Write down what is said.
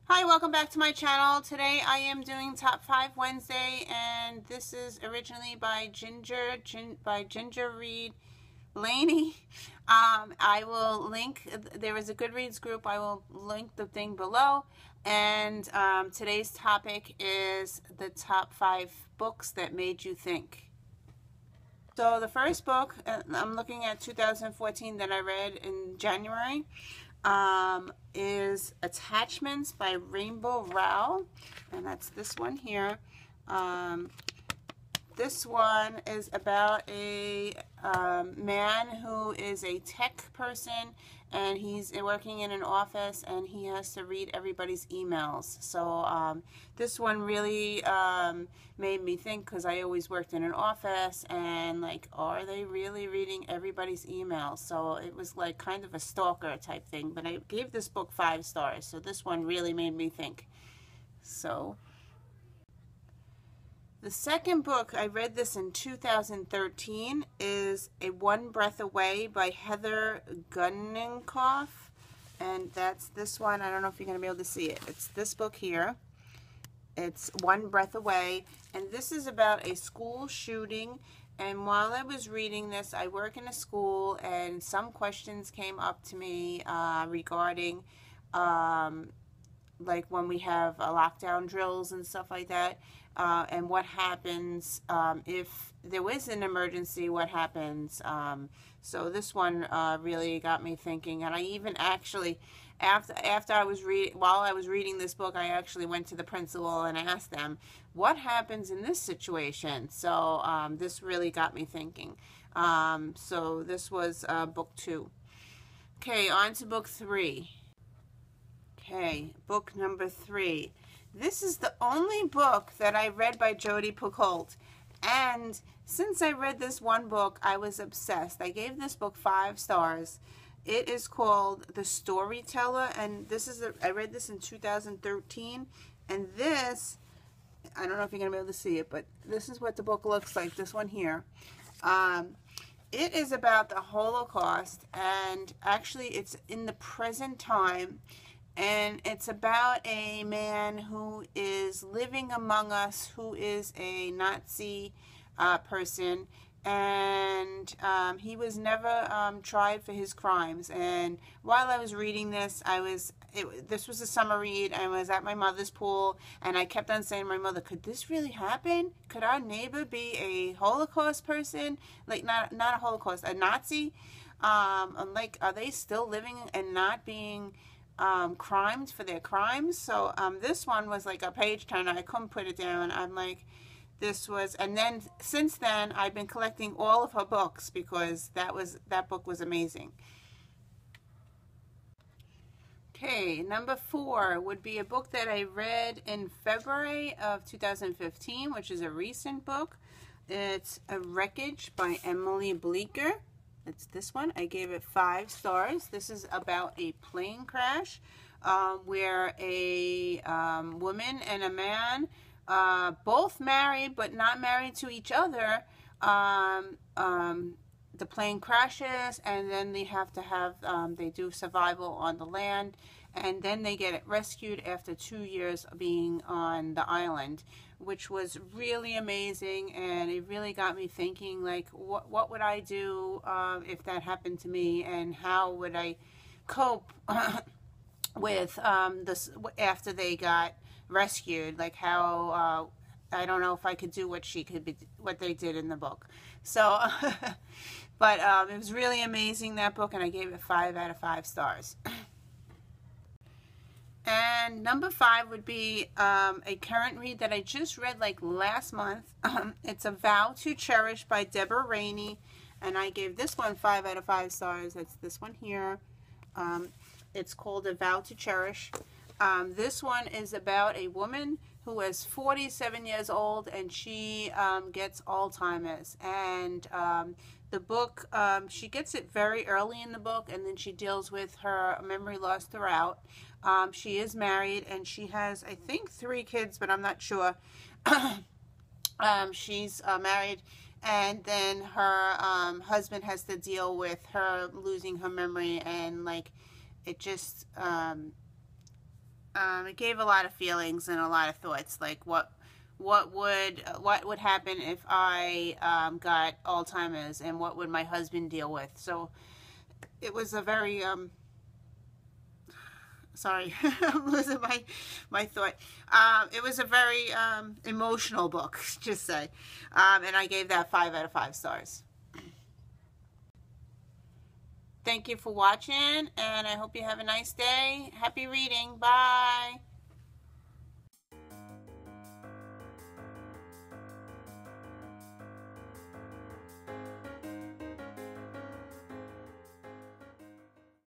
Hi, welcome back to my channel. Today I am doing Top 5 Wednesday, and this is originally by Ginger Read Laney. I will link, there is a Goodreads group, I will link the thing below, and today's topic is the top 5 books that made you think. So the first book, I'm looking at 2014 that I read in January, is Attachments by Rainbow Rowell, and that's this one here. This one is about a man who is a tech person, and he's working in an office, and he has to read everybody's emails. So this one really made me think, because I always worked in an office, and like, are they really reading everybody's emails? So it was like kind of a stalker type thing, but I gave this book 5 stars, so this one really made me think. So the second book, I read this in 2013, is A One Breath Away by Heather Gunninkoff, and that's this one. I don't know if you're going to be able to see it. It's this book here. It's One Breath Away, and this is about a school shooting. And while I was reading this, I work in a school, and some questions came up to me regarding like when we have lockdown drills and stuff like that, and what happens if there is an emergency, what happens. So this one really got me thinking, and I even actually, after I was while I was reading this book, I actually went to the principal and asked them, what happens in this situation? So this really got me thinking. So this was book 2. Okay, on to book 3. Okay, book number 3. This is the only book that I read by Jodi Picoult, and since I read this one book, I was obsessed. I gave this book 5 stars. It is called The Storyteller, and this is I read this in 2013, and this, I don't know if you're going to be able to see it, but this is what the book looks like, this one here. It is about the Holocaust, and actually it's in the present time. And it's about a man who is living among us, who is a Nazi person, and he was never tried for his crimes. And while I was reading this, this was a summer read. I was at my mother's pool, and I kept on saying to my mother, could this really happen? Could our neighbor be a Holocaust person? Like, not a Holocaust, a Nazi? Like, are they still living and not being crimed for their crimes? So this one was like a page turner. I couldn't put it down. I'm like, this was, and then since then I've been collecting all of her books, because that book was amazing. Okay, number 4 would be a book that I read in February of 2015, which is a recent book. It's a Wreckage by Emily Bleeker. It's this one. I gave it 5 stars. This is about a plane crash where a woman and a man, both married but not married to each other, the plane crashes, and then they have to have, they do survival on the land, and then they get rescued after 2 years of being on the island, which was really amazing. And it really got me thinking, like, what would I do if that happened to me, and how would I cope with this after they got rescued? Like, how I don't know if I could do what they did in the book. So but it was really amazing, that book, and I gave it 5 out of 5 stars. And number 5 would be a current read that I just read like last month. It's A Vow to Cherish by Deborah Rainey, and I gave this one 5 out of 5 stars. That's this one here. It's called A Vow to Cherish. This one is about a woman who is 47 years old, and she gets Alzheimer's. And the book, she gets it very early in the book, and then she deals with her memory loss throughout. She is married, and she has, I think, 3 kids, but I'm not sure. She's married, and then her husband has to deal with her losing her memory, and like, it just it gave a lot of feelings and a lot of thoughts, like what would happen if I got Alzheimer's, and what would my husband deal with. So it was a very sorry, I'm losing my thought. It was a very emotional book, just say, and I gave that 5 out of 5 stars. Thank you for watching, and I hope you have a nice day. Happy reading. Bye.